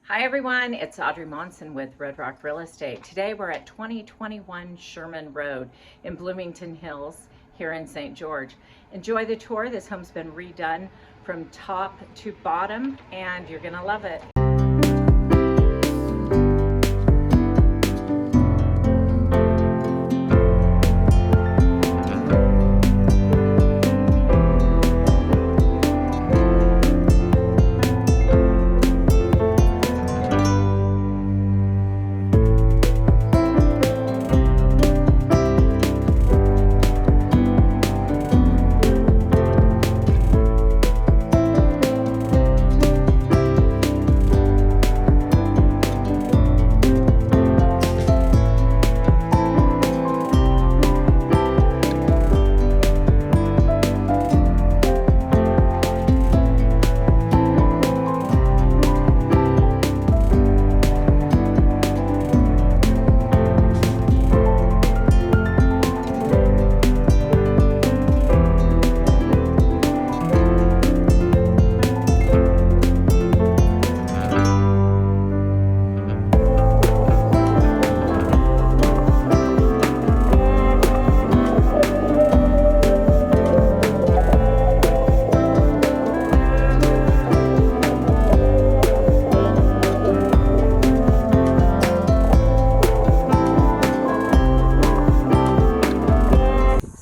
Hi everyone, it's Audrey Monson with Red Rock Real Estate. Today we're at 2021 Sherman Road in Bloomington Hills here in St. George. Enjoy the tour. This home's been redone from top to bottom and you're gonna love it.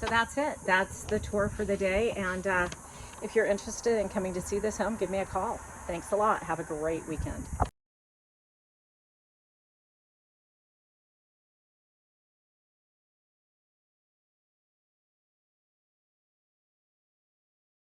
That's it. That's the tour for the day. And if you're interested in coming to see this home, give me a call. Thanks a lot. Have a great weekend.